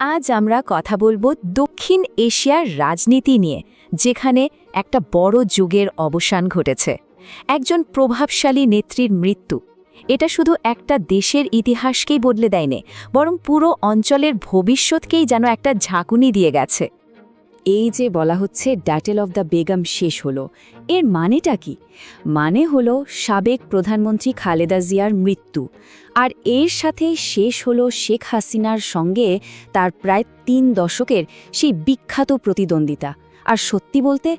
আজ আমরা কথা বলবো দক্ষিণ এশিয়ার রাজনীতি নিয়ে, যেখানে একটা বড় যুগের অবসান ঘটেছে। একজন প্রভাবশালী নেত্রীর মৃত্যু এটা শুধু একটা দেশের ইতিহাসকেই বদলে দেয়নি, বরং পুরো অঞ্চলের ভবিষ্যৎকেই যেন একটা ঝাঁকুনি দিয়ে গেছে। এই যে বলা হচ্ছে ব্যাটেল অফ দ্য বেগম শেষ হলো, এর মানেটা কি? মানে হলো সাবেক প্রধানমন্ত্রী খালেদা জিয়ার মৃত্যু, আর এর সাথেই শেষ হলো শেখ হাসিনার সঙ্গে তার প্রায় ৩ দশকের সেই বিখ্যাত প্রতিদ্বন্দ্বিতা। আর সত্যি বলতে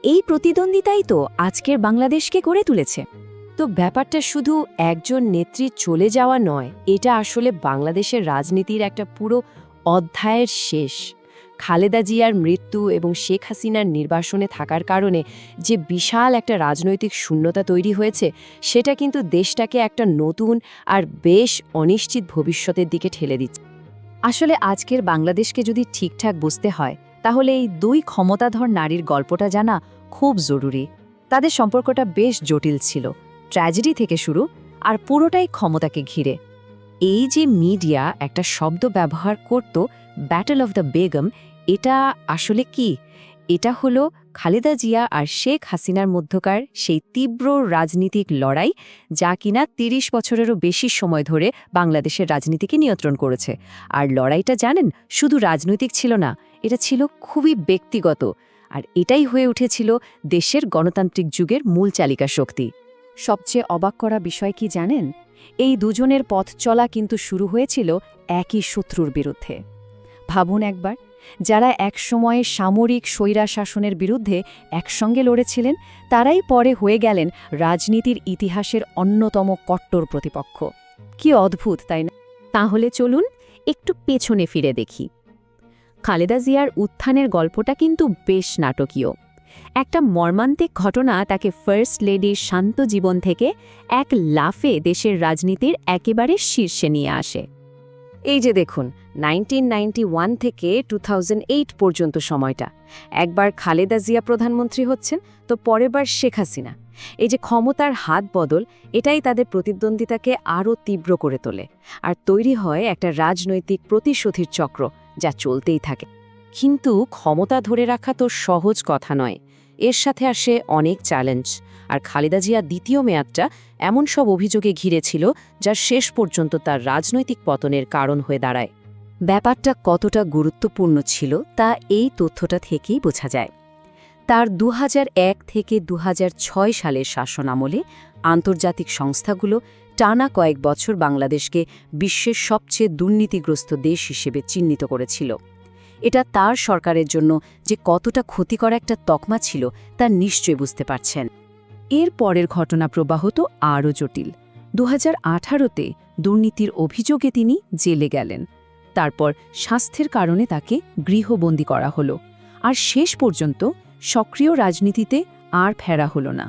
এই প্রতিদ্বন্দ্বিতাই তো আজকের বাংলাদেশকে গড়ে তুলেছে। তো ব্যাপারটা শুধু একজন নেত্রী চলে যাওয়া নয়, এটা আসলে বাংলাদেশের রাজনীতির একটা পুরো অধ্যায়ের শেষ। খালেদা জিয়ার মৃত্যু এবং শেখ হাসিনার নির্বাসনে থাকার কারণে যে বিশাল একটা রাজনৈতিক শূন্যতা তৈরি হয়েছে, সেটা কিন্তু দেশটাকে একটা নতুন আর বেশ অনিশ্চিত ভবিষ্যতের দিকে ঠেলে দিচ্ছে। আসলে আজকের বাংলাদেশকে যদি ঠিকঠাক বুঝতে হয়, তাহলে এই দুই ক্ষমতাধর নারীর গল্পটা জানা খুব জরুরি। তাদের সম্পর্কটা বেশ জটিল ছিল, ট্র্যাজেডি থেকে শুরু, আর পুরোটাই ক্ষমতাকে ঘিরে। এই যে মিডিয়া একটা শব্দ ব্যবহার করত, ব্যাটল অফ দ্য বেগম, এটা আসলে কি? এটা হলো খালেদা জিয়া আর শেখ হাসিনার মধ্যকার সেই তীব্র রাজনীতিক লড়াই, যা কিনা ৩০ বছরেরও বেশি সময় ধরে বাংলাদেশের রাজনীতিকে নিয়ন্ত্রণ করেছে। আর লড়াইটা জানেন, শুধু রাজনৈতিক ছিল না, এটা ছিল খুবই ব্যক্তিগত। আর এটাই হয়ে উঠেছিল দেশের গণতান্ত্রিক যুগের মূল চালিকা শক্তি। সবচেয়ে অবাক করা বিষয় কি জানেন? এই দুজনের পথ চলা কিন্তু শুরু হয়েছিল একই শত্রুর বিরুদ্ধে। ভাবুন একবার, যারা একসময়ে সামরিক স্বৈরা শাসনের বিরুদ্ধে একসঙ্গে লড়েছিলেন, তারাই পরে হয়ে গেলেন রাজনীতির ইতিহাসের অন্যতম কট্টর প্রতিপক্ষ। কি অদ্ভুত, তাই না? তাহলে চলুন একটু পেছনে ফিরে দেখি। খালেদা জিয়ার উত্থানের গল্পটা কিন্তু বেশ নাটকীয়। একটা মর্মান্তিক ঘটনা তাকে ফার্স্ট লেডির শান্ত জীবন থেকে এক লাফে দেশের রাজনীতির একেবারে শীর্ষে নিয়ে আসে। এই যে দেখুন, 1991 থেকে 2008 পর্যন্ত সময়টা, একবার খালেদা জিয়া প্রধানমন্ত্রী হচ্ছেন, তো পরেরবার শেখ হাসিনা। এই যে ক্ষমতার হাত বদল, এটাই তাদের প্রতিদ্বন্দ্বিতাকে আরও তীব্র করে তোলে, আর তৈরি হয় একটা রাজনৈতিক প্রতিশোধের চক্র, যা চলতেই থাকে। কিন্তু ক্ষমতা ধরে রাখা তো সহজ কথা নয়, এর সাথে আসে অনেক চ্যালেঞ্জ। আর খালেদা জিয়া দ্বিতীয় মেয়াদটা এমন সব অভিযোগে ঘিরেছিল, যা শেষ পর্যন্ত তার রাজনৈতিক পতনের কারণ হয়ে দাঁড়ায়। ব্যাপারটা কতটা গুরুত্বপূর্ণ ছিল তা এই তথ্যটা থেকেই বোঝা যায়। তার ২০০১ থেকে ২০০৬ সালের শাসনামলে আন্তর্জাতিক সংস্থাগুলো টানা কয়েক বছর বাংলাদেশকে বিশ্বের সবচেয়ে দুর্নীতিগ্রস্ত দেশ হিসেবে চিহ্নিত করেছিল। এটা তার সরকারের জন্য যে কতটা ক্ষতিকর একটা তকমা ছিল, তা নিশ্চয়ই বুঝতে পারছেন। এর পরের ঘটনা প্রবাহ তো আরও জটিল। ২০১৮-তে দুর্নীতির অভিযোগে তিনি জেলে গেলেন। তারপর স্বাস্থ্যের কারণে তাকে গৃহবন্দী করা হলো, আর শেষ পর্যন্ত সক্রিয় রাজনীতিতে আর ফেরা হলো না।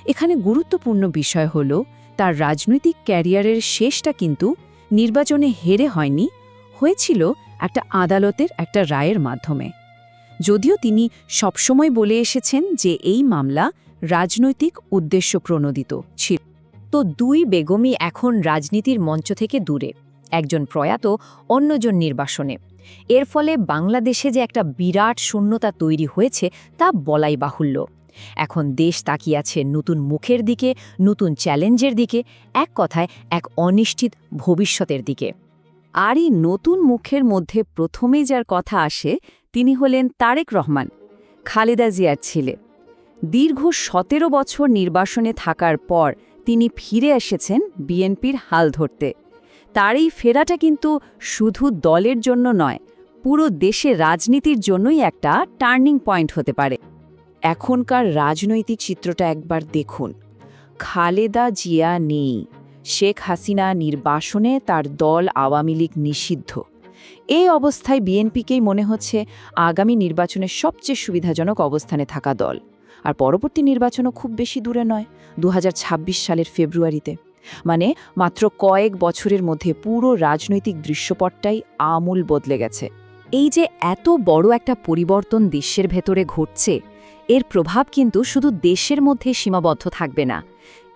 এখানে গুরুত্বপূর্ণ বিষয় হল, তার রাজনৈতিক ক্যারিয়ারের শেষটা কিন্তু নির্বাচনে হেরে হয়নি, হয়েছিল একটা আদালতের একটা রায়ের মাধ্যমে। যদিও তিনি সবসময় বলে এসেছেন যে এই মামলা রাজনৈতিক উদ্দেশ্য প্রণোদিত ছিল। তো দুই বেগমই এখন রাজনীতির মঞ্চ থেকে দূরে, একজন প্রয়াত, অন্যজন নির্বাসনে। এর ফলে বাংলাদেশে যে একটা বিরাট শূন্যতা তৈরি হয়েছে, তা বলাই বাহুল্য। এখন দেশ তাকিয়ে আছে নতুন মুখের দিকে, নতুন চ্যালেঞ্জের দিকে, এক কথায় এক অনিশ্চিত ভবিষ্যতের দিকে। আর এই নতুন মুখের মধ্যে প্রথমেই যার কথা আসে, তিনি হলেন তারেক রহমান, খালেদা জিয়ার ছেলে। দীর্ঘ ১৭ বছর নির্বাসনে থাকার পর তিনি ফিরে এসেছেন বিএনপির হাল ধরতে। তার এই ফেরাটা কিন্তু শুধু দলের জন্য নয়, পুরো দেশের রাজনীতির জন্যই একটা টার্নিং পয়েন্ট হতে পারে। এখনকার রাজনৈতিক চিত্রটা একবার দেখুন। খালেদা জিয়া নেই, শেখ হাসিনা নির্বাসনে, তার দল আওয়ামী লীগ নিষিদ্ধ। এই অবস্থায় বিএনপিকেই মনে হচ্ছে আগামী নির্বাচনের সবচেয়ে সুবিধাজনক অবস্থানে থাকা দল। আর পরবর্তী নির্বাচনও খুব বেশি দূরে নয়, ২০২৬ সালের ফেব্রুয়ারিতে। মানে মাত্র কয়েক বছরের মধ্যে পুরো রাজনৈতিক দৃশ্যপটটাই আমূল বদলে গেছে। এই যে এত বড় একটা পরিবর্তন দেশের ভেতরে ঘটছে, এর প্রভাব কিন্তু শুধু দেশের মধ্যে সীমাবদ্ধ থাকবে না,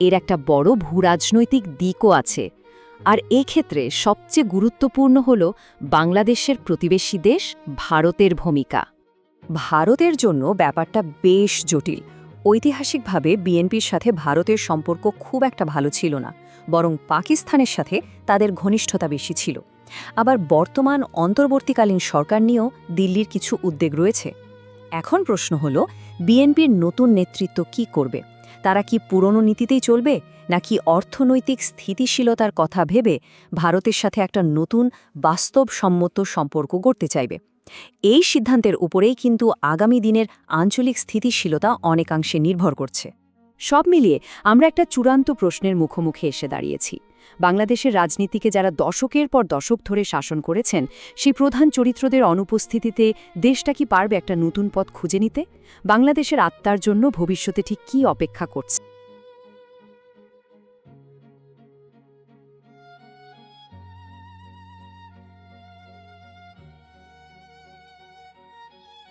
এর একটা বড় ভূরাজনৈতিক দিকও আছে। আর এক্ষেত্রে সবচেয়ে গুরুত্বপূর্ণ হল বাংলাদেশের প্রতিবেশী দেশ ভারতের ভূমিকা। ভারতের জন্য ব্যাপারটা বেশ জটিল। ঐতিহাসিকভাবে বিএনপির সাথে ভারতের সম্পর্ক খুব একটা ভালো ছিল না, বরং পাকিস্তানের সাথে তাদের ঘনিষ্ঠতা বেশি ছিল। আবার বর্তমান অন্তর্বর্তীকালীন সরকার নিয়েও দিল্লির কিছু উদ্বেগ রয়েছে। এখন প্রশ্ন হল, বিএনপির নতুন নেতৃত্ব কি করবে? তারা কি পুরনো নীতিতেই চলবে, নাকি অর্থনৈতিক স্থিতিশীলতার কথা ভেবে ভারতের সাথে একটা নতুন বাস্তবসম্মত সম্পর্ক গড়তে চাইবে? এই সিদ্ধান্তের উপরেই কিন্তু আগামী দিনের আঞ্চলিক স্থিতিশীলতা অনেকাংশে নির্ভর করছে। সব মিলিয়ে আমরা একটা চূড়ান্ত প্রশ্নের মুখোমুখি এসে দাঁড়িয়েছি। বাংলাদেশের রাজনীতিকে যারা দশকের পর দশক ধরে শাসন করেছেন, সেই প্রধান চরিত্রদের অনুপস্থিতিতে দেশটা কি পারবে একটা নতুন পথ খুঁজে নিতে? বাংলাদেশের আত্মার জন্য ভবিষ্যতে ঠিক কী অপেক্ষা করছে?